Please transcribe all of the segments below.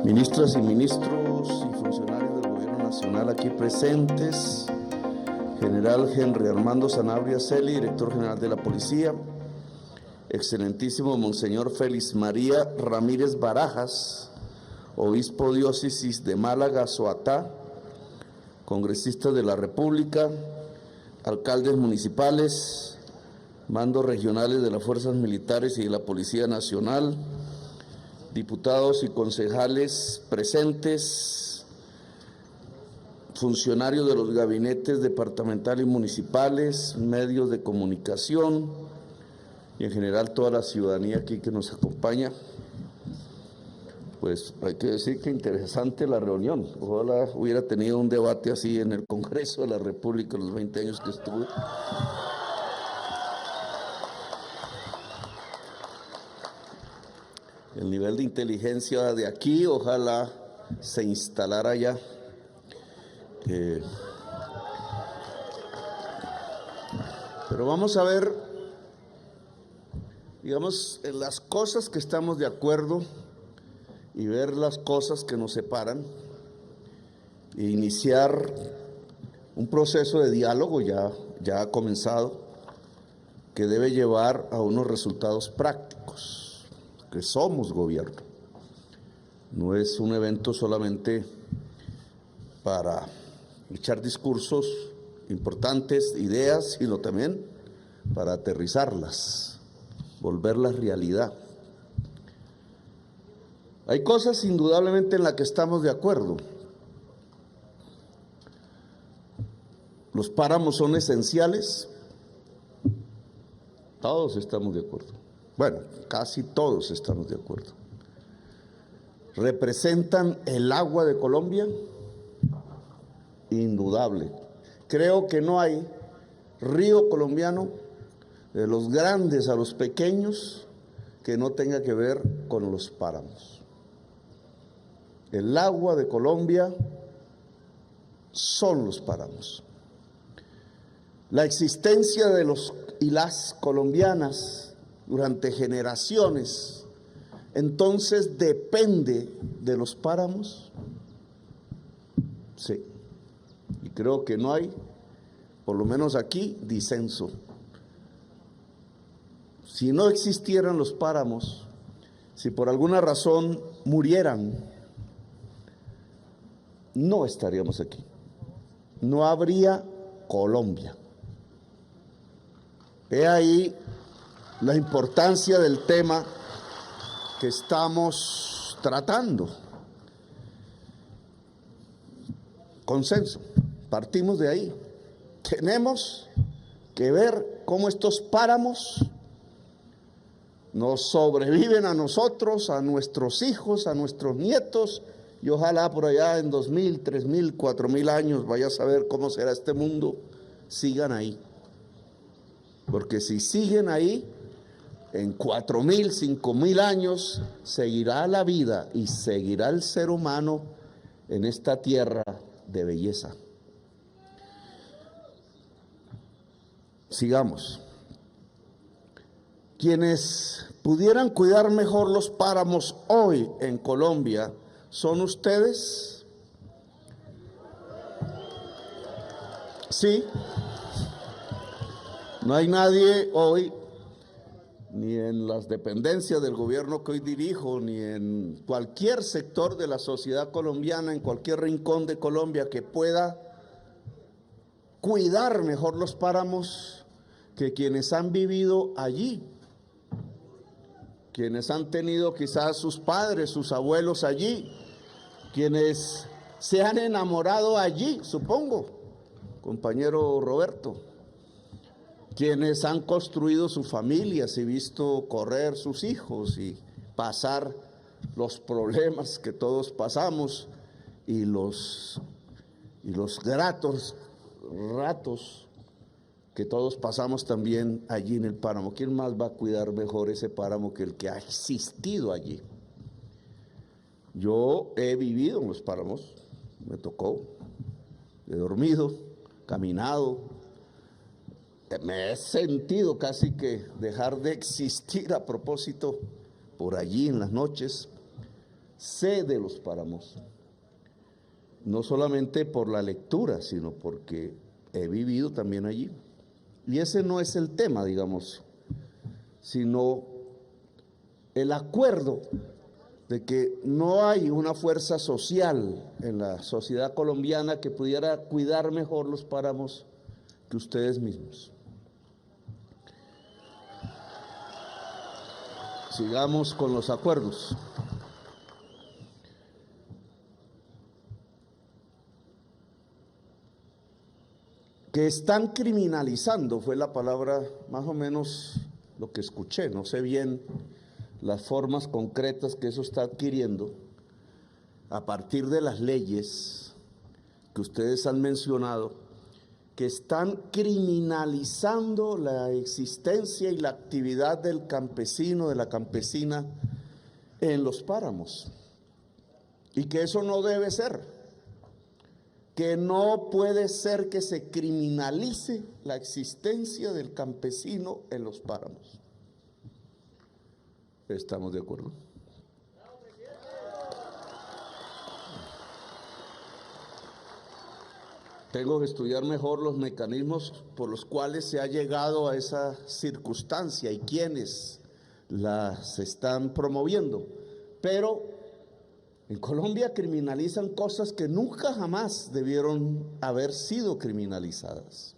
Ministras y ministros y funcionarios del Gobierno Nacional aquí presentes, General Henry Armando Sanabria Celi, Director General de la Policía, Excelentísimo Monseñor Félix María Ramírez Barajas, Obispo Diócesis de Málaga, Soatá, congresistas de la República, alcaldes municipales, mandos regionales de las Fuerzas Militares y de la Policía Nacional, diputados y concejales presentes, funcionarios de los gabinetes departamentales y municipales, medios de comunicación y en general toda la ciudadanía aquí que nos acompaña. Pues hay que decir que interesante la reunión. Ojalá hubiera tenido un debate así en el Congreso de la República en los 20 años que estuve. El nivel de inteligencia de aquí, ojalá se instalara allá. Pero vamos a ver, digamos, en las cosas que estamos de acuerdo y ver las cosas que nos separan e iniciar un proceso de diálogo ya ha comenzado, que debe llevar a unos resultados prácticos. Que somos gobierno, no es un evento solamente para echar discursos importantes, ideas, sino también para aterrizarlas, volverlas realidad. Hay cosas indudablemente en las que estamos de acuerdo. Los páramos son esenciales, todos estamos de acuerdo. Bueno, casi todos estamos de acuerdo. ¿Representan el agua de Colombia? Indudable. Creo que no hay río colombiano, de los grandes a los pequeños, que no tenga que ver con los páramos. El agua de Colombia son los páramos. La existencia de los y las colombianas durante generaciones, entonces depende de los páramos. Sí, y creo que no hay, por lo menos aquí, disenso. Si no existieran los páramos, si por alguna razón murieran, no estaríamos aquí. No habría Colombia. He ahí la importancia del tema que estamos tratando. Consenso, partimos de ahí. Tenemos que ver cómo estos páramos nos sobreviven a nosotros, a nuestros hijos, a nuestros nietos, y ojalá por allá en 2000, 3000, 4000 años, vaya a saber cómo será este mundo, sigan ahí. Porque si siguen ahí, en 4000, 5000 años, seguirá la vida y seguirá el ser humano en esta tierra de belleza. Sigamos. Quienes pudieran cuidar mejor los páramos hoy en Colombia, ¿son ustedes? Sí. No hay nadie hoy, ni en las dependencias del gobierno que hoy dirijo, ni en cualquier sector de la sociedad colombiana, en cualquier rincón de Colombia, que pueda cuidar mejor los páramos que quienes han vivido allí, quienes han tenido quizás sus padres, sus abuelos allí, quienes se han enamorado allí, supongo, compañero Roberto, quienes han construido sus familias y visto correr sus hijos y pasar los problemas que todos pasamos y los gratos ratos que todos pasamos también allí en el páramo. ¿Quién más va a cuidar mejor ese páramo que el que ha existido allí? Yo he vivido en los páramos, me tocó, he dormido, caminado, me he sentido casi que dejar de existir a propósito por allí en las noches. sé de los páramos, no solamente por la lectura, sino porque he vivido también allí. Y ese no es el tema, digamos, sino el acuerdo de que no hay una fuerza social en la sociedad colombiana que pudiera cuidar mejor los páramos que ustedes mismos. Sigamos con los acuerdos. Que están criminalizando, fue la palabra más o menos lo que escuché, no sé bien las formas concretas que eso está adquiriendo a partir de las leyes que ustedes han mencionado, que están criminalizando la existencia y la actividad del campesino, de la campesina en los páramos, y que eso no debe ser. Que no puede ser que se criminalice la existencia del campesino en los páramos. ¿Estamos de acuerdo? Tengo que estudiar mejor los mecanismos por los cuales se ha llegado a esa circunstancia y quiénes las están promoviendo. Pero en Colombia criminalizan cosas que nunca jamás debieron haber sido criminalizadas.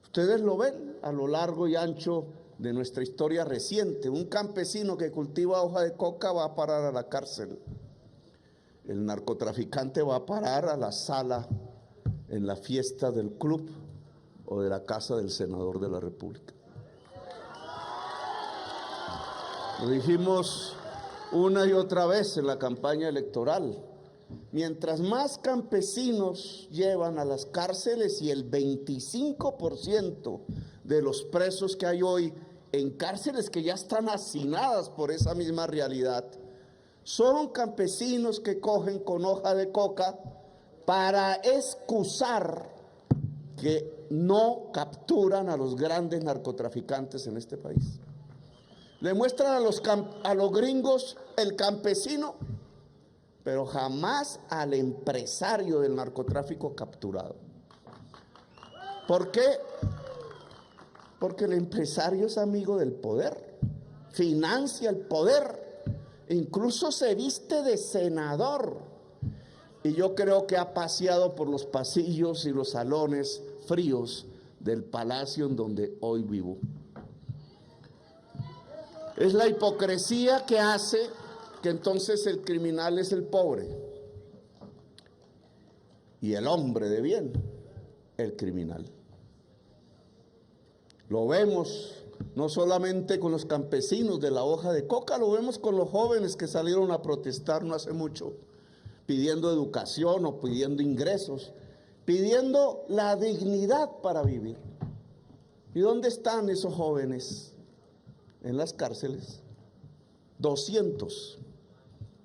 Ustedes lo ven a lo largo y ancho de nuestra historia reciente. Un campesino que cultiva hoja de coca va a parar a la cárcel. El narcotraficante va a parar a la sala en la fiesta del club o de la casa del senador de la República. Lo dijimos una y otra vez en la campaña electoral. Mientras más campesinos llevan a las cárceles, y el 25% de los presos que hay hoy en cárceles que ya están hacinadas por esa misma realidad, son campesinos que cogen con hoja de coca para excusar que no capturan a los grandes narcotraficantes en este país. Le muestran a los gringos el campesino, pero jamás al empresario del narcotráfico capturado. ¿Por qué? Porque el empresario es amigo del poder, financia el poder, incluso se viste de senador. Y yo creo que ha paseado por los pasillos y los salones fríos del palacio en donde hoy vivo. Es la hipocresía que hace que entonces el criminal es el pobre y el hombre de bien, el criminal. Lo vemos no solamente con los campesinos de la hoja de coca, lo vemos con los jóvenes que salieron a protestar no hace mucho, pidiendo educación o pidiendo ingresos, pidiendo la dignidad para vivir. ¿Y dónde están esos jóvenes? En las cárceles. 200.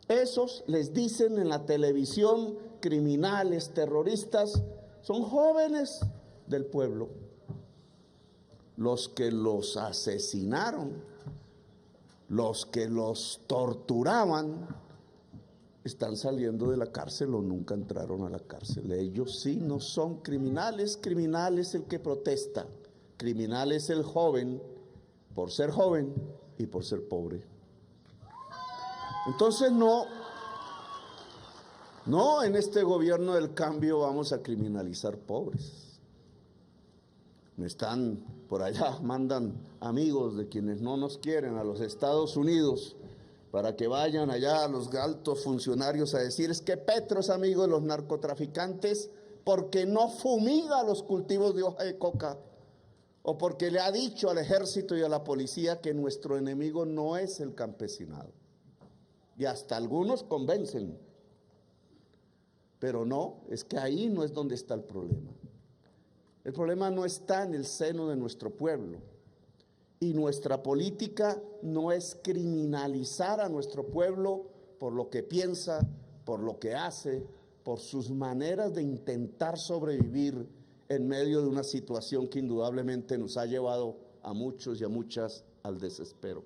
Esos les dicen en la televisión, criminales, terroristas, son jóvenes del pueblo. Los que los asesinaron, los que los torturaban, están saliendo de la cárcel o nunca entraron a la cárcel. Ellos sí no son criminales. Criminal es el que protesta. Criminal es el joven por ser joven y por ser pobre. Entonces no, en este gobierno del cambio vamos a criminalizar pobres. Me están por allá, mandan amigos de quienes no nos quieren a los Estados Unidos para que vayan allá a los altos funcionarios a decir: es que Petro es amigo de los narcotraficantes porque no fumiga los cultivos de hoja de coca, o porque le ha dicho al ejército y a la policía que nuestro enemigo no es el campesinado. Y hasta algunos convencen, pero no, es que ahí no es donde está el problema. El problema no está en el seno de nuestro pueblo, y nuestra política no es criminalizar a nuestro pueblo por lo que piensa, por lo que hace, por sus maneras de intentar sobrevivir en medio de una situación que indudablemente nos ha llevado a muchos y a muchas al desespero.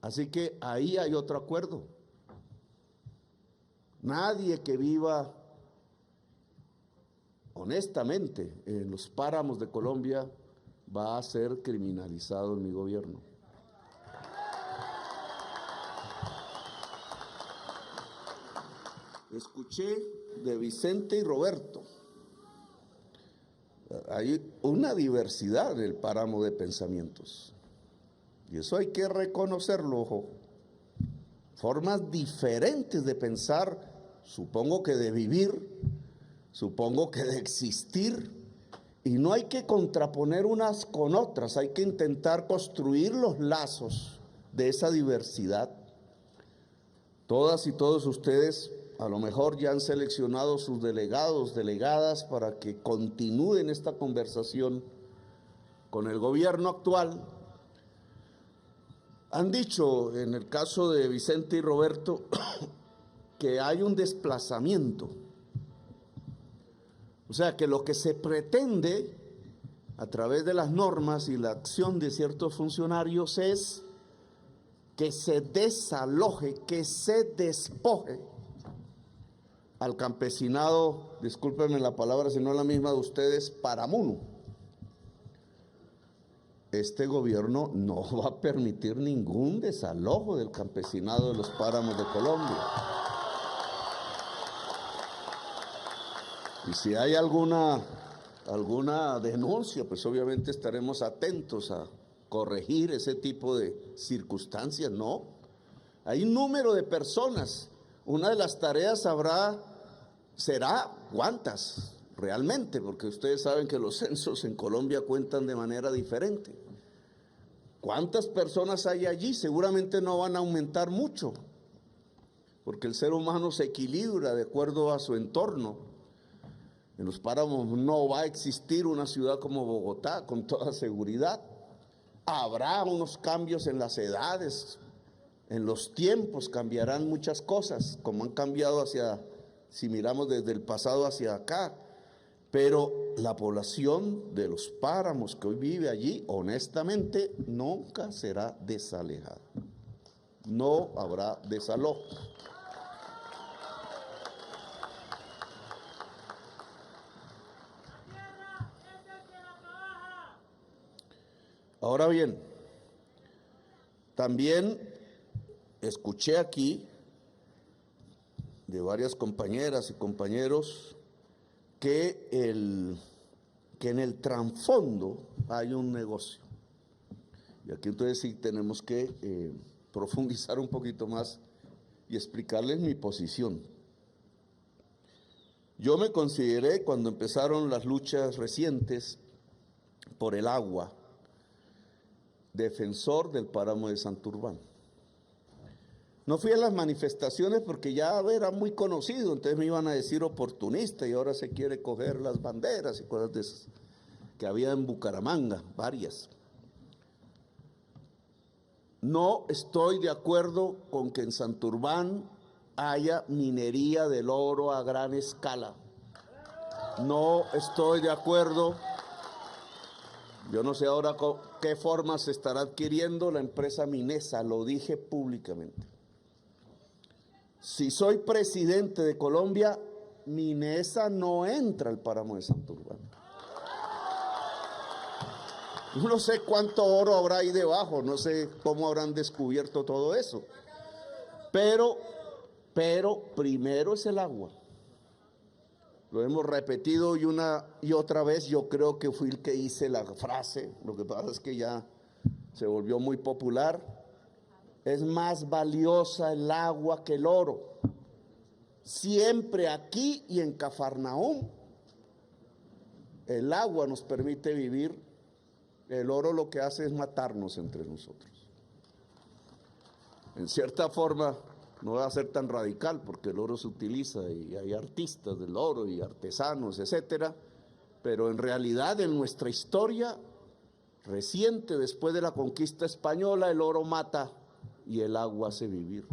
Así que ahí hay otro acuerdo. Nadie que viva honestamente en los páramos de Colombia va a ser criminalizado en mi gobierno. Escuché de Vicente y Roberto. Hay una diversidad en el páramo de pensamientos. Y eso hay que reconocerlo, ojo. Formas diferentes de pensar, supongo que de vivir, supongo que de existir. Y no hay que contraponer unas con otras, hay que intentar construir los lazos de esa diversidad. Todas y todos ustedes a lo mejor ya han seleccionado sus delegados, delegadas para que continúen esta conversación con el gobierno actual. Han dicho, en el caso de Vicente y Roberto, que hay un desplazamiento. O sea, que lo que se pretende a través de las normas y la acción de ciertos funcionarios es que se desaloje, que se despoje al campesinado, discúlpenme la palabra si no es la misma de ustedes, paramuno. Este gobierno no va a permitir ningún desalojo del campesinado de los páramos de Colombia. Y si hay alguna denuncia, pues obviamente estaremos atentos a corregir ese tipo de circunstancias, ¿no? Hay un número de personas. Una de las tareas será cuántas realmente, porque ustedes saben que los censos en Colombia cuentan de manera diferente. ¿Cuántas personas hay allí? Seguramente no van a aumentar mucho, porque el ser humano se equilibra de acuerdo a su entorno. En los páramos no va a existir una ciudad como Bogotá, con toda seguridad. Habrá unos cambios en las edades, en los tiempos cambiarán muchas cosas, como han cambiado si miramos desde el pasado hacia acá. Pero la población de los páramos que hoy vive allí, honestamente, nunca será desalejada. No habrá desalojo. Ahora bien, también escuché aquí de varias compañeras y compañeros que en el trasfondo hay un negocio. Y aquí entonces sí tenemos que profundizar un poquito más y explicarles mi posición. Yo me consideré, cuando empezaron las luchas recientes por el agua, defensor del páramo de Santurbán. No fui a las manifestaciones porque ya era muy conocido, entonces me iban a decir oportunista y ahora se quiere coger las banderas y cosas de esas, que había en Bucaramanga, varias. No estoy de acuerdo con que en Santurbán haya minería del oro a gran escala. No estoy de acuerdo. Yo no sé ahora qué forma se estará adquiriendo la empresa Minesa, lo dije públicamente. Si soy presidente de Colombia, Minesa no entra al páramo de Santurbán. No sé cuánto oro habrá ahí debajo, no sé cómo habrán descubierto todo eso. Pero primero es el agua. Lo hemos repetido y una y otra vez. Yo creo que fui el que hice la frase. Lo que pasa es que ya se volvió muy popular. Es más valiosa el agua que el oro. Siempre aquí y en Cafarnaúm, el agua nos permite vivir. El oro lo que hace es matarnos entre nosotros. En cierta forma, no va a ser tan radical porque el oro se utiliza y hay artistas del oro y artesanos, etcétera, pero en realidad en nuestra historia reciente, después de la conquista española, el oro mata y el agua hace vivir.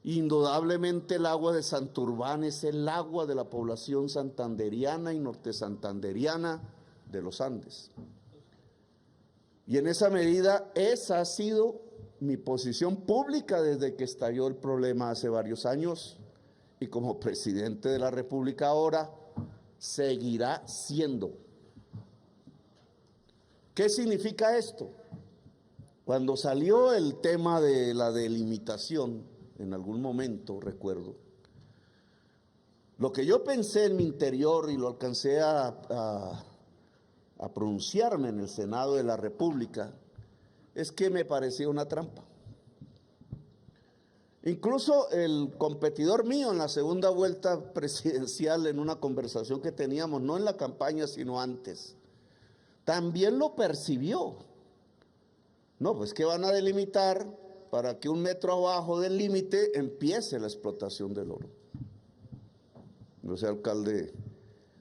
Indudablemente el agua de Santurbán es el agua de la población santanderiana y norte santanderiana de los Andes. Y en esa medida esa ha sido mi posición pública desde que estalló el problema hace varios años y como presidente de la República ahora, seguirá siendo. ¿Qué significa esto? Cuando salió el tema de la delimitación, en algún momento, recuerdo, lo que yo pensé en mi interior y lo alcancé a pronunciarme en el Senado de la República, es que me parecía una trampa. Incluso el competidor mío en la segunda vuelta presidencial, en una conversación que teníamos, no en la campaña, sino antes, también lo percibió. No, pues que van a delimitar para que 1 metro abajo del límite empiece la explotación del oro. No sé, alcalde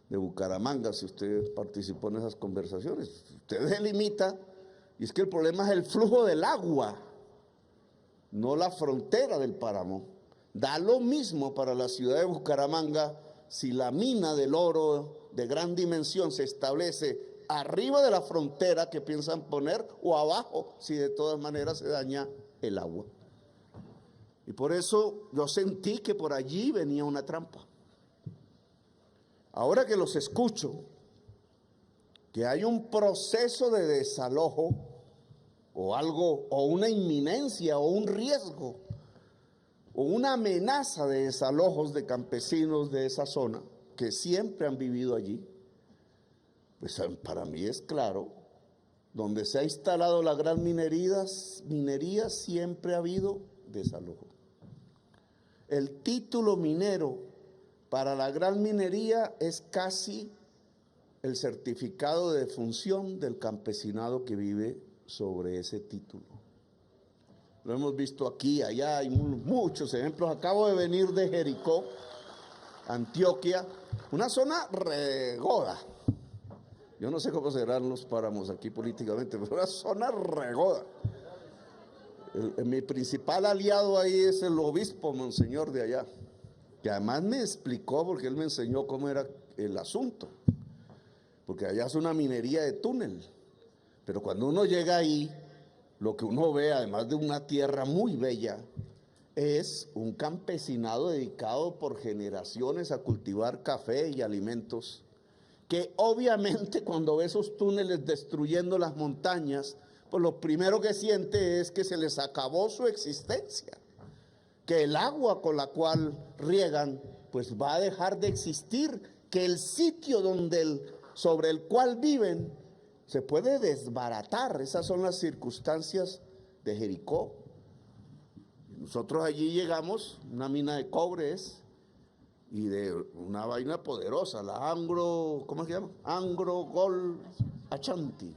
de Bucaramanga, si usted participó en esas conversaciones, usted delimita, y es que el problema es el flujo del agua, no la frontera del páramo. Da lo mismo para la ciudad de Bucaramanga si la mina del oro de gran dimensión se establece arriba de la frontera que piensan poner o abajo, si de todas maneras se daña el agua. Y por eso yo sentí que por allí venía una trampa. Ahora que los escucho, que hay un proceso de desalojo o algo, o una inminencia, o un riesgo, o una amenaza de desalojos de campesinos de esa zona que siempre han vivido allí, pues para mí es claro, donde se ha instalado la gran minería siempre ha habido desalojo. El título minero para la gran minería es casi el certificado de defunción del campesinado que vive sobre ese título. Lo hemos visto aquí, allá, hay muchos ejemplos. Acabo de venir de Jericó, Antioquia, una zona regoda. Yo no sé cómo serán los páramos aquí políticamente, pero una zona regoda. Mi principal aliado ahí es el obispo monseñor de allá, que además me explicó, porque él me enseñó cómo era el asunto, porque allá es una minería de túnel, pero cuando uno llega ahí, lo que uno ve, además de una tierra muy bella, es un campesinado dedicado por generaciones a cultivar café y alimentos, que obviamente cuando ve esos túneles destruyendo las montañas, pues lo primero que siente es que se les acabó su existencia, que el agua con la cual riegan pues va a dejar de existir, que el sitio sobre el cual viven se puede desbaratar. Esas son las circunstancias de Jericó. Nosotros allí llegamos, una mina de cobre es, y de una vaina poderosa, la ¿cómo se llama? Anglo Gold Ashanti.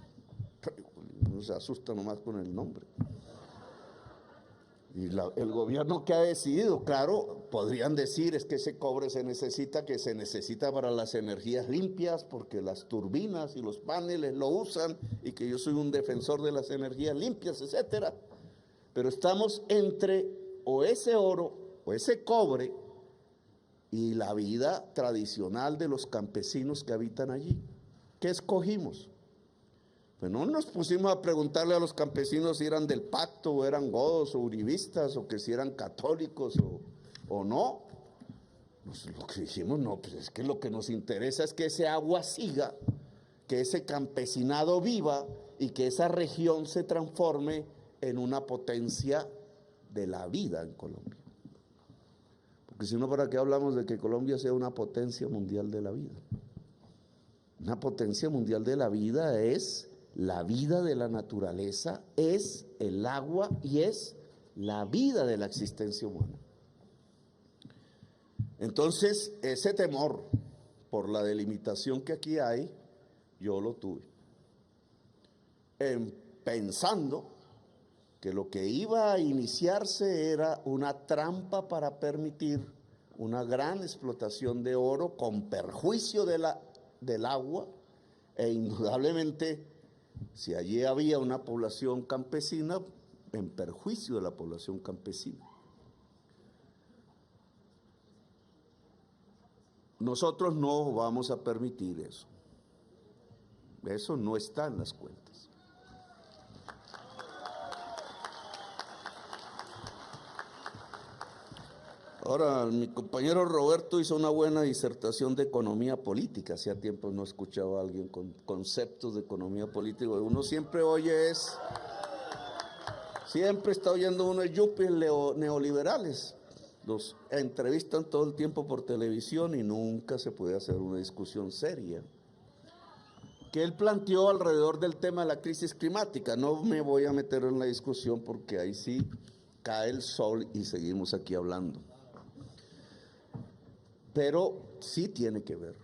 Uno se asusta nomás con el nombre. Y el gobierno que ha decidido, claro, podrían decir es que ese cobre se necesita para las energías limpias, porque las turbinas y los paneles lo usan, y que yo soy un defensor de las energías limpias, etcétera. Pero estamos entre o ese oro o ese cobre y la vida tradicional de los campesinos que habitan allí. ¿Qué escogimos? Pues no nos pusimos a preguntarle a los campesinos si eran del pacto, o eran godos, o uribistas, o que si eran católicos, o no. Pues lo que dijimos, no, pues es que lo que nos interesa es que ese agua siga, que ese campesinado viva, y que esa región se transforme en una potencia de la vida en Colombia. Porque si no, ¿para qué hablamos de que Colombia sea una potencia mundial de la vida? Una potencia mundial de la vida es la vida de la naturaleza, es el agua y es la vida de la existencia humana. Entonces, ese temor por la delimitación que aquí hay, yo lo tuve. Pensando que lo que iba a iniciarse era una trampa para permitir una gran explotación de oro con perjuicio del agua, e indudablemente, si allí había una población campesina, en perjuicio de la población campesina. Nosotros no vamos a permitir eso. Eso no está en las cuentas. Ahora, mi compañero Roberto hizo una buena disertación de economía política. Hacía tiempo no escuchaba a alguien con conceptos de economía política. Uno siempre siempre está oyendo unos yuppies neoliberales. Los entrevistan todo el tiempo por televisión y nunca se puede hacer una discusión seria que él planteó alrededor del tema de la crisis climática. No me voy a meter en la discusión porque ahí sí cae el sol y seguimos aquí hablando. Pero sí tiene que ver.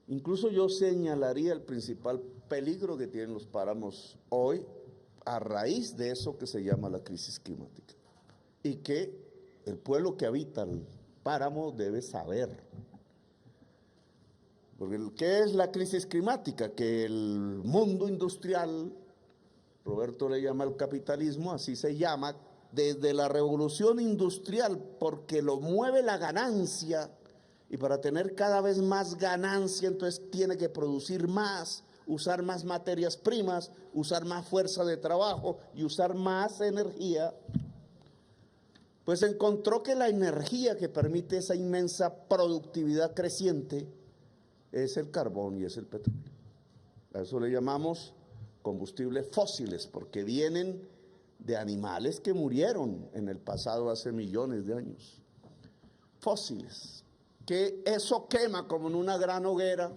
Incluso yo señalaría el principal peligro que tienen los páramos hoy a raíz de eso que se llama la crisis climática. Y que el pueblo que habita el páramo debe saber. Porque ¿qué es la crisis climática? Que el mundo industrial, Roberto le llama el capitalismo, así se llama, desde la revolución industrial, porque lo mueve la ganancia, y para tener cada vez más ganancia, entonces tiene que producir más, usar más materias primas, usar más fuerza de trabajo y usar más energía. Pues encontró que la energía que permite esa inmensa productividad creciente es el carbón y es el petróleo. A eso le llamamos combustibles fósiles, porque vienen de animales que murieron en el pasado hace millones de años. Fósiles, que eso quema como en una gran hoguera,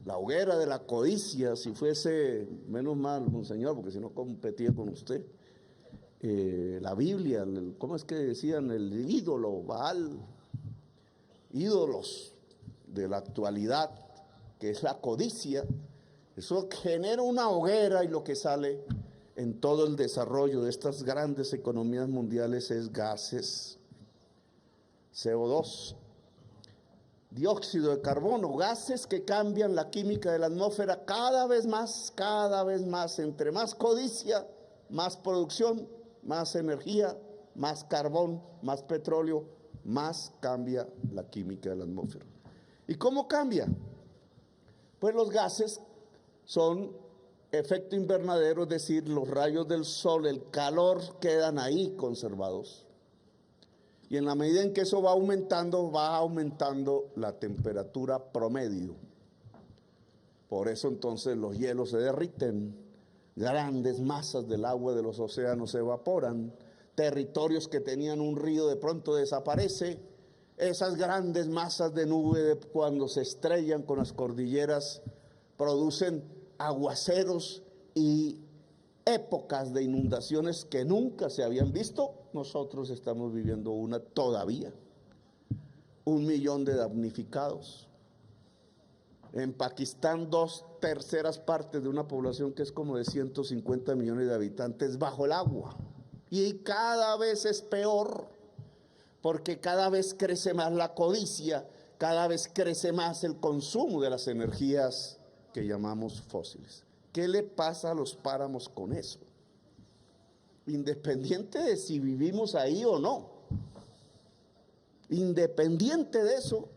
la hoguera de la codicia. Si fuese, menos mal, monseñor, porque si no competía con usted, la Biblia, ¿cómo es que decían? El ídolo, Baal, ídolos de la actualidad, que es la codicia. Eso genera una hoguera y lo que sale en todo el desarrollo de estas grandes economías mundiales es gases, CO2, dióxido de carbono, gases que cambian la química de la atmósfera cada vez más, entre más codicia, más producción, más energía, más carbón, más petróleo, más cambia la química de la atmósfera. ¿Y cómo cambia? Pues los gases son efecto invernadero, es decir, los rayos del sol, el calor quedan ahí conservados. Y en la medida en que eso va aumentando la temperatura promedio. Por eso entonces los hielos se derriten, grandes masas del agua de los océanos se evaporan, territorios que tenían un río de pronto desaparece, esas grandes masas de nube cuando se estrellan con las cordilleras producen aguaceros y épocas de inundaciones que nunca se habían visto. Nosotros estamos viviendo una todavía. 1 millón de damnificados. En Pakistán, 2/3 partes de una población que es como de 150 millones de habitantes bajo el agua. Y cada vez es peor, porque cada vez crece más la codicia, cada vez crece más el consumo de las energías que llamamos fósiles. ¿Qué le pasa a los páramos con eso? Independiente de si vivimos ahí o no, independiente de eso,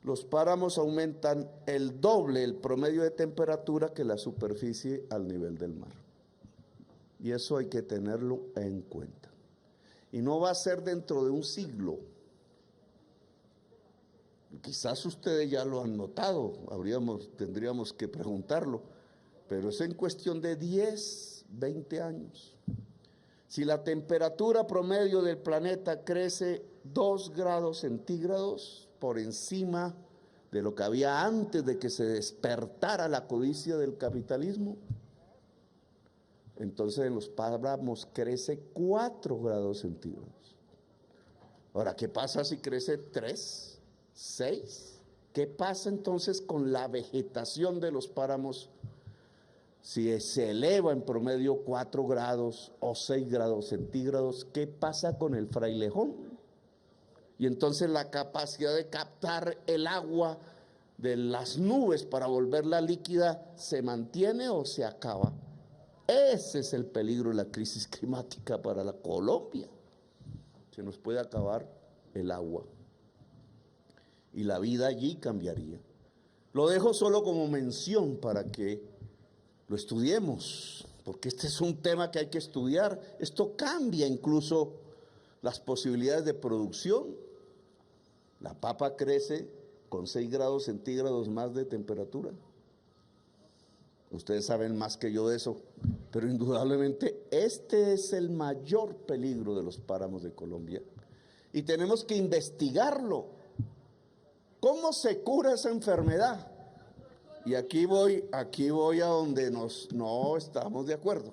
los páramos aumentan el doble el promedio de temperatura que la superficie al nivel del mar. Y eso hay que tenerlo en cuenta. Y no va a ser dentro de un siglo. Quizás ustedes ya lo han notado, tendríamos que preguntarlo, pero es en cuestión de 10, 20 años. Si la temperatura promedio del planeta crece 2 grados centígrados por encima de lo que había antes de que se despertara la codicia del capitalismo, entonces en los páramos crece 4 grados centígrados. Ahora, ¿qué pasa si crece 3, 6? ¿Qué pasa entonces con la vegetación de los páramos si se eleva en promedio 4 grados o 6 grados centígrados? ¿Qué pasa con el frailejón? Y entonces la capacidad de captar el agua de las nubes para volverla líquida, ¿se mantiene o se acaba? Ese es el peligro de la crisis climática para la Colombia. Se nos puede acabar el agua y la vida allí cambiaría. Lo dejo solo como mención para que lo estudiemos, porque este es un tema que hay que estudiar. Esto cambia incluso las posibilidades de producción. La papa crece con 6 grados centígrados más de temperatura. Ustedes saben más que yo de eso, pero indudablemente este es el mayor peligro de los páramos de Colombia. Y tenemos que investigarlo. ¿Cómo se cura esa enfermedad? Y aquí voy a donde no estamos de acuerdo.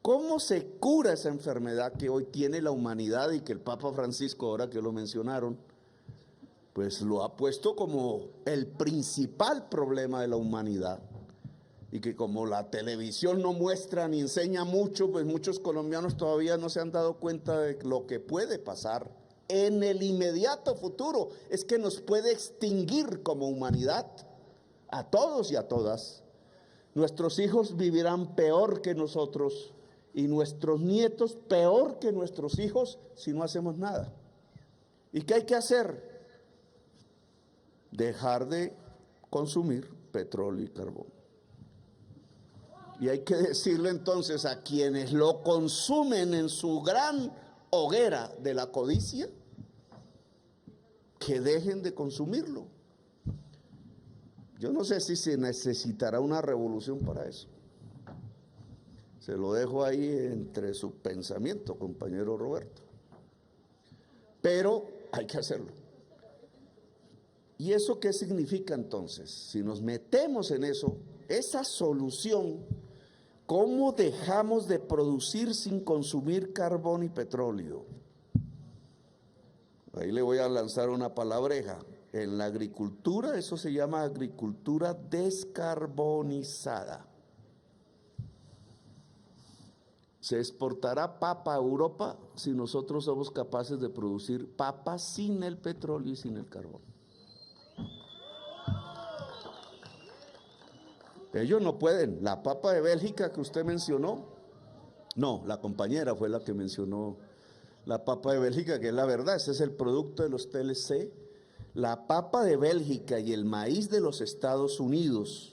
¿Cómo se cura esa enfermedad que hoy tiene la humanidad y que el Papa Francisco, ahora que lo mencionaron, pues lo ha puesto como el principal problema de la humanidad? Y que como la televisión no muestra ni enseña mucho, pues muchos colombianos todavía no se han dado cuenta de lo que puede pasar en el inmediato futuro. Es que nos puede extinguir como humanidad, a todos y a todas. Nuestros hijos vivirán peor que nosotros y nuestros nietos peor que nuestros hijos si no hacemos nada. ¿Y qué hay que hacer? Dejar de consumir petróleo y carbón. Y hay que decirle entonces a quienes lo consumen en su gran hoguera de la codicia, que dejen de consumirlo. Yo no sé si se necesitará una revolución para eso. Se lo dejo ahí entre su pensamiento, compañero Roberto. Pero hay que hacerlo. ¿Y eso qué significa entonces? Si nos metemos en eso, esa solución, ¿cómo dejamos de producir sin consumir carbón y petróleo? Ahí le voy a lanzar una palabreja. En la agricultura, eso se llama agricultura descarbonizada. Se exportará papa a Europa si nosotros somos capaces de producir papa sin el petróleo y sin el carbón. Ellos no pueden. La papa de Bélgica que usted mencionó, no, la compañera fue la que mencionó la papa de Bélgica, que es la verdad, ese es el producto de los TLC. La papa de Bélgica y el maíz de los Estados Unidos,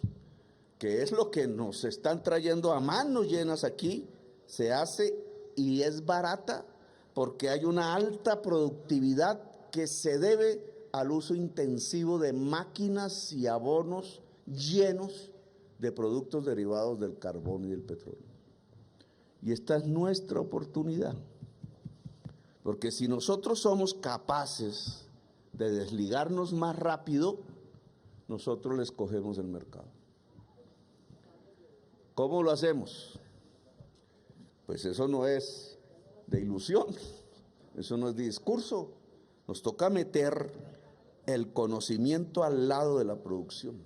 que es lo que nos están trayendo a manos llenas aquí, se hace y es barata porque hay una alta productividad que se debe al uso intensivo de máquinas y abonos llenos de productos derivados del carbón y del petróleo. Y esta es nuestra oportunidad, porque si nosotros somos capaces de desligarnos más rápido, nosotros les cogemos el mercado. ¿Cómo lo hacemos? Pues eso no es de ilusión, eso no es de discurso. Nos toca meter el conocimiento al lado de la producción.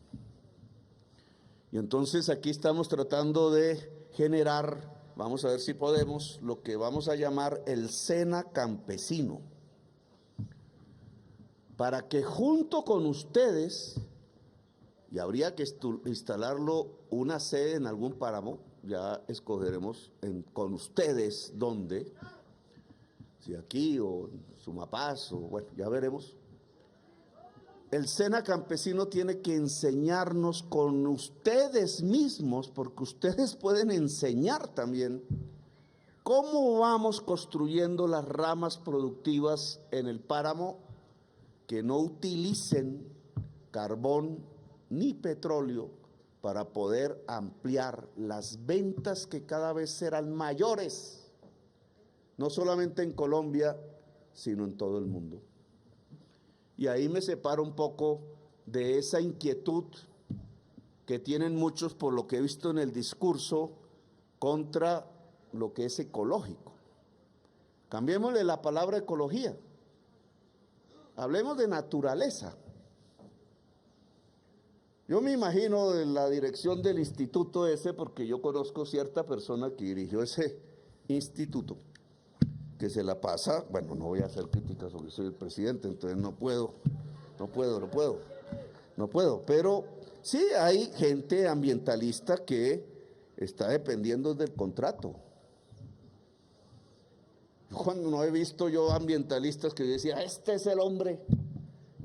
Y entonces aquí estamos tratando de generar, vamos a ver si podemos, lo que vamos a llamar el SENA campesino, para que junto con ustedes, y habría que instalarlo una sede en algún páramo, ya escogeremos con ustedes dónde, si aquí o en Sumapaz, o bueno, ya veremos. El SENA campesino tiene que enseñarnos con ustedes mismos, porque ustedes pueden enseñar también cómo vamos construyendo las ramas productivas en el páramo que no utilicen carbón ni petróleo para poder ampliar las ventas que cada vez serán mayores, no solamente en Colombia, sino en todo el mundo. Y ahí me separo un poco de esa inquietud que tienen muchos, por lo que he visto en el discurso, contra lo que es ecológico. Cambiémosle la palabra ecología. Hablemos de naturaleza. Yo me imagino de la dirección del instituto ese, porque yo conozco cierta persona que dirigió ese instituto, que se la pasa, bueno, no voy a hacer críticas porque soy el presidente, entonces no puedo, pero sí hay gente ambientalista que está dependiendo del contrato. Cuando no he visto yo ambientalistas que decían, este es el hombre,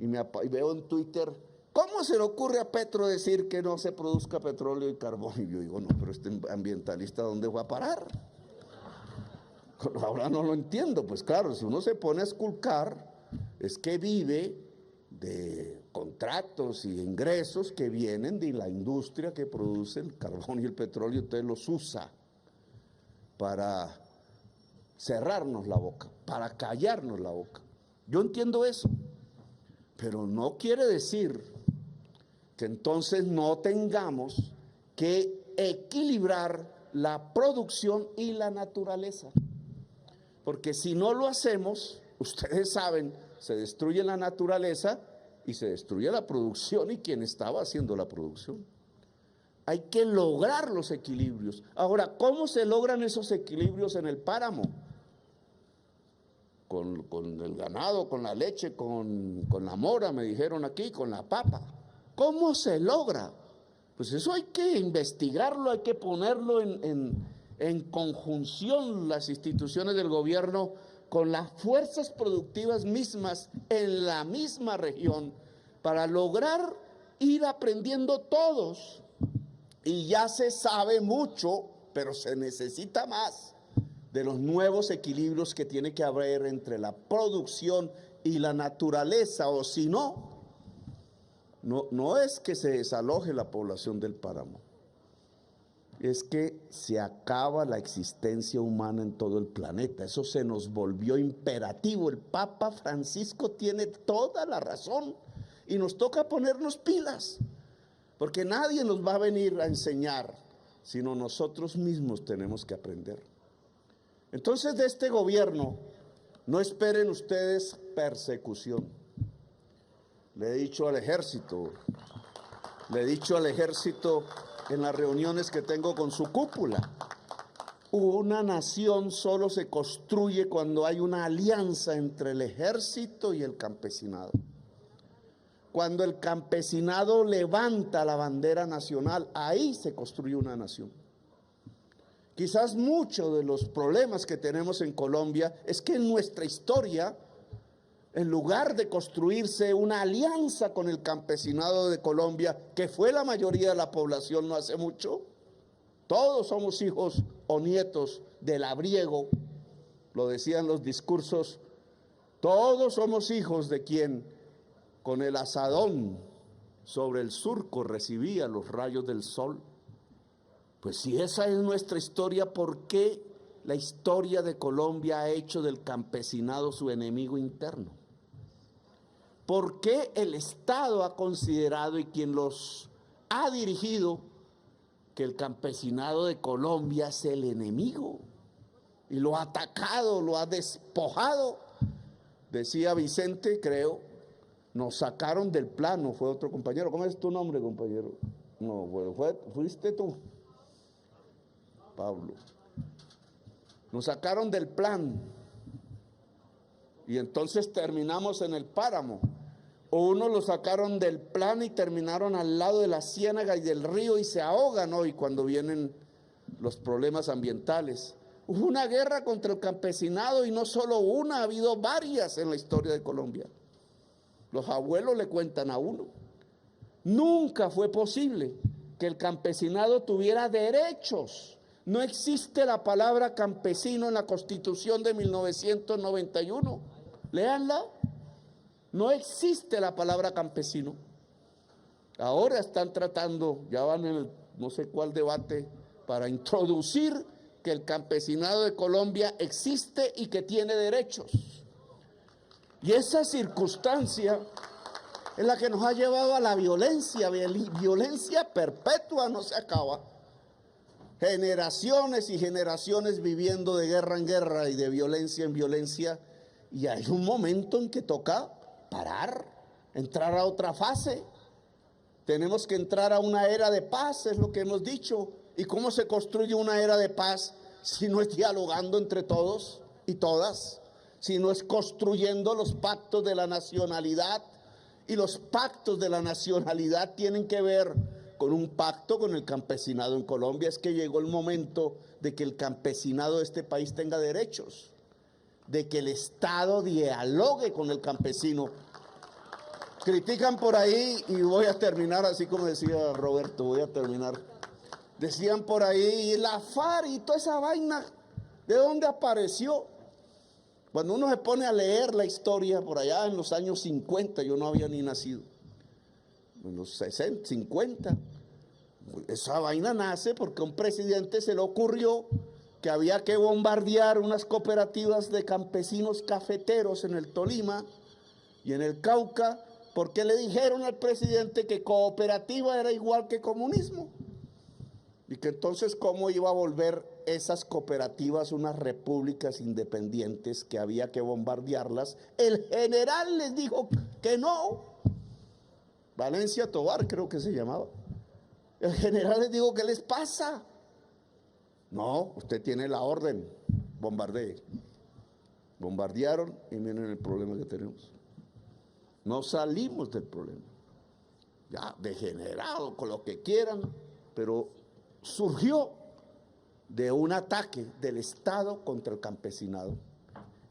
y veo en Twitter, ¿cómo se le ocurre a Petro decir que no se produzca petróleo y carbón? Y yo digo, no, pero este ambientalista, ¿dónde va a parar? Ahora no lo entiendo, pues claro, si uno se pone a esculcar, es que vive de contratos y ingresos que vienen de la industria que produce el carbón y el petróleo, entonces los usa para cerrarnos la boca, para callarnos la boca. Yo entiendo eso, pero no quiere decir que entonces no tengamos que equilibrar la producción y la naturaleza. Porque si no lo hacemos, ustedes saben, se destruye la naturaleza y se destruye la producción y quien estaba haciendo la producción. Hay que lograr los equilibrios. Ahora, ¿cómo se logran esos equilibrios en el páramo? Con el ganado, con la leche, con la mora, me dijeron aquí, con la papa. ¿Cómo se logra? Pues eso hay que investigarlo, hay que ponerlo en conjunción las instituciones del gobierno con las fuerzas productivas mismas en la misma región para lograr ir aprendiendo todos. Y ya se sabe mucho, pero se necesita más de los nuevos equilibrios que tiene que haber entre la producción y la naturaleza, o si no, no es que se desaloje la población del páramo, es que se acaba la existencia humana en todo el planeta. Eso se nos volvió imperativo. El Papa Francisco tiene toda la razón y nos toca ponernos pilas, porque nadie nos va a venir a enseñar, sino nosotros mismos tenemos que aprender. Entonces, de este gobierno no esperen ustedes persecución. Le he dicho al ejército en las reuniones que tengo con su cúpula, una nación solo se construye cuando hay una alianza entre el ejército y el campesinado. Cuando el campesinado levanta la bandera nacional, ahí se construye una nación. Quizás muchos de los problemas que tenemos en Colombia es que en nuestra historia, en lugar de construirse una alianza con el campesinado de Colombia, que fue la mayoría de la población no hace mucho, todos somos hijos o nietos del labriego, lo decían los discursos, todos somos hijos de quien con el azadón sobre el surco recibía los rayos del sol. Pues si esa es nuestra historia, ¿por qué la historia de Colombia ha hecho del campesinado su enemigo interno? ¿Por qué el Estado ha considerado y quien los ha dirigido que el campesinado de Colombia es el enemigo? Y lo ha atacado, lo ha despojado. Decía Vicente, creo, nos sacaron del plano, fue otro compañero. ¿Cómo es tu nombre, compañero? No, bueno, fuiste tú, Pablo. Nos sacaron del plan y entonces terminamos en el páramo. O unos lo sacaron del plan y terminaron al lado de la ciénaga y del río y se ahogan hoy cuando vienen los problemas ambientales. Hubo una guerra contra el campesinado y no solo una, ha habido varias en la historia de Colombia. Los abuelos le cuentan a uno. Nunca fue posible que el campesinado tuviera derechos. No existe la palabra campesino en la Constitución de 1991. Léanla. No existe la palabra campesino. Ahora están tratando, ya van en el no sé cuál debate, para introducir que el campesinado de Colombia existe y que tiene derechos. Y esa circunstancia es la que nos ha llevado a la violencia. Violencia perpetua, no se acaba. Generaciones y generaciones viviendo de guerra en guerra y de violencia en violencia. Y hay un momento en que toca parar, entrar a otra fase. Tenemos que entrar a una era de paz, es lo que hemos dicho. ¿Y cómo se construye una era de paz si no es dialogando entre todos y todas? Si no es construyendo los pactos de la nacionalidad. Y los pactos de la nacionalidad tienen que ver con un pacto con el campesinado en Colombia. Es que llegó el momento de que el campesinado de este país tenga derechos, de que el Estado dialogue con el campesino. Critican por ahí, y voy a terminar así como decía Roberto, voy a terminar. Decían por ahí, la FARC y toda esa vaina ¿De dónde apareció? Cuando uno se pone a leer la historia por allá en los años 50, yo no había ni nacido, en los 60, 50, esa vaina nace porque a un presidente se le ocurrió que había que bombardear unas cooperativas de campesinos cafeteros en el Tolima y en el Cauca, porque le dijeron al presidente que cooperativa era igual que comunismo. Y que entonces cómo iba a volver esas cooperativas unas repúblicas independientes, que había que bombardearlas. El general les dijo que no. Valencia Tobar creo que se llamaba. El general les dijo, ¿qué les pasa? No, usted tiene la orden, bombardee. Bombardearon y miren el problema que tenemos. No salimos del problema. Ya, degenerado, con lo que quieran, pero surgió de un ataque del Estado contra el campesinado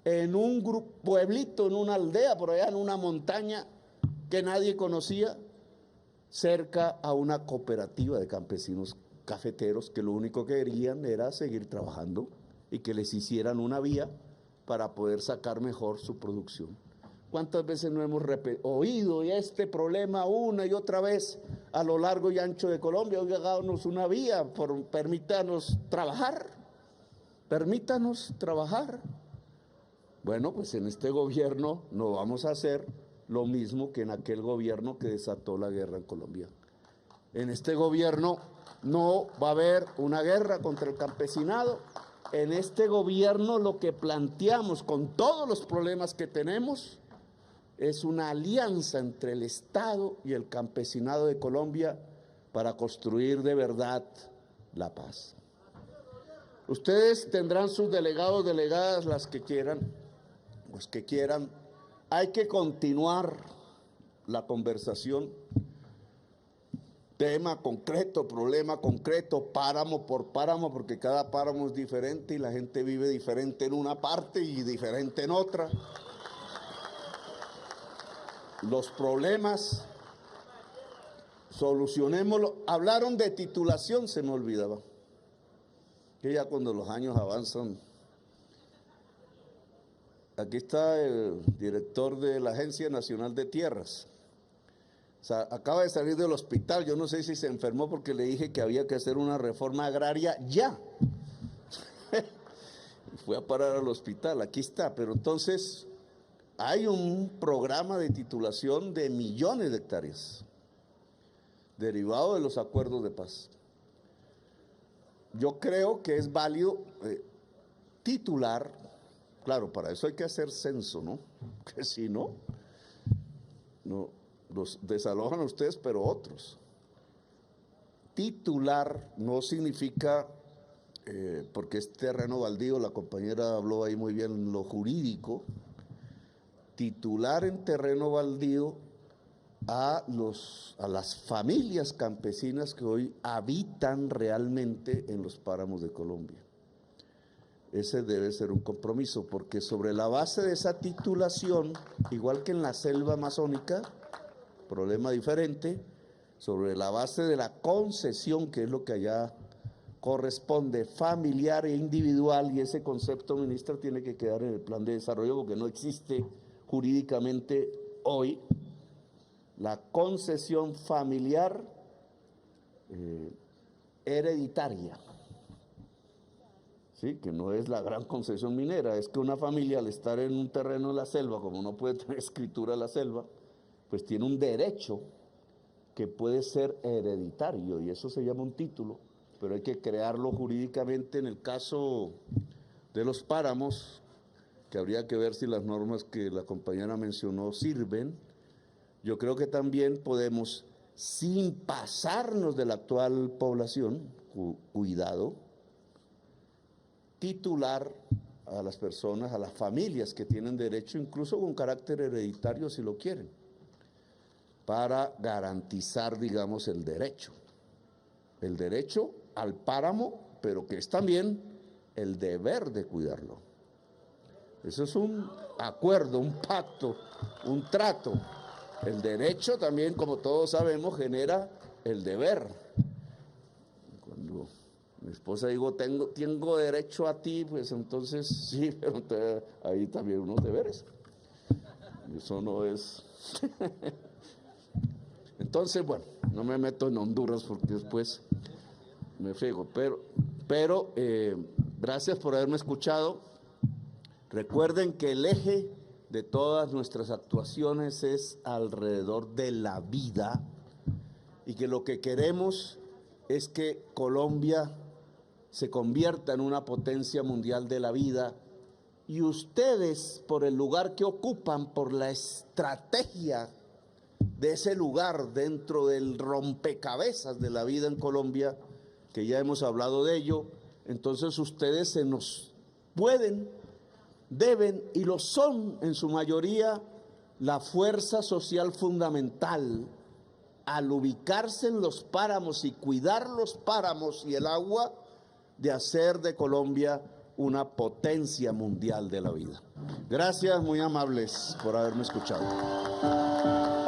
en un pueblito, en una aldea por allá, en una montaña que nadie conocía, cerca a una cooperativa de campesinos cafeteros que lo único que querían era seguir trabajando y que les hicieran una vía para poder sacar mejor su producción. ¿Cuántas veces no hemos oído este problema una y otra vez a lo largo y ancho de Colombia? Oiga, háganos una vía, permítanos trabajar, permítanos trabajar. Bueno, pues en este gobierno no vamos a hacer lo mismo que en aquel gobierno que desató la guerra en Colombia. En este gobierno no va a haber una guerra contra el campesinado. En este gobierno lo que planteamos, con todos los problemas que tenemos, es una alianza entre el Estado y el campesinado de Colombia para construir de verdad la paz. Ustedes tendrán sus delegados, delegadas, las que quieran, los que quieran. Hay que continuar la conversación, tema concreto, problema concreto, páramo por páramo, porque cada páramo es diferente y la gente vive diferente en una parte y diferente en otra. Los problemas, solucionémoslo. Hablaron de titulación, se me olvidaba, que ya cuando los años avanzan. Aquí está el director de la Agencia Nacional de Tierras. O sea, acaba de salir del hospital. Yo no sé si se enfermó porque le dije que había que hacer una reforma agraria ya. Fue a parar al hospital, aquí está. Pero entonces hay un programa de titulación de millones de hectáreas, derivado de los acuerdos de paz. Yo creo que es válido titular. Claro, para eso hay que hacer censo, ¿no? Que si no, los desalojan a ustedes, pero otros. Titular no significa, porque es terreno baldío, la compañera habló ahí muy bien lo jurídico, titular en terreno baldío a las familias campesinas que hoy habitan realmente en los páramos de Colombia. Ese debe ser un compromiso, porque sobre la base de esa titulación, igual que en la selva amazónica, problema diferente, sobre la base de la concesión, que es lo que allá corresponde, familiar e individual, y ese concepto, ministra, tiene que quedar en el plan de desarrollo porque no existe jurídicamente hoy. La concesión familiar hereditaria, ¿sí? Que no es la gran concesión minera, es que una familia al estar en un terreno en la selva, como no puede tener escritura en la selva, pues tiene un derecho que puede ser hereditario y eso se llama un título, pero hay que crearlo jurídicamente. En el caso de los páramos, que habría que ver si las normas que la compañera mencionó sirven. Yo creo que también podemos, sin pasarnos de la actual población, cuidado, titular a las personas, a las familias que tienen derecho, incluso con carácter hereditario si lo quieren, para garantizar, digamos, el derecho al páramo, pero que es también el deber de cuidarlo. Eso es un acuerdo, un pacto, un trato. El derecho también, como todos sabemos, genera el deber. Cuando esposa digo, tengo derecho a ti, pues entonces sí, pero ahí también unos deberes. Eso no es... Entonces, bueno, no me meto en Honduras porque después me friego, pero gracias por haberme escuchado. Recuerden que el eje de todas nuestras actuaciones es alrededor de la vida y que lo que queremos es que Colombia se convierta en una potencia mundial de la vida, y ustedes, por el lugar que ocupan, por la estrategia de ese lugar dentro del rompecabezas de la vida en Colombia, que ya hemos hablado de ello, entonces ustedes se nos pueden, deben y lo son en su mayoría la fuerza social fundamental al ubicarse en los páramos y cuidar los páramos y el agua, de hacer de Colombia una potencia mundial de la vida. Gracias, muy amables, por haberme escuchado.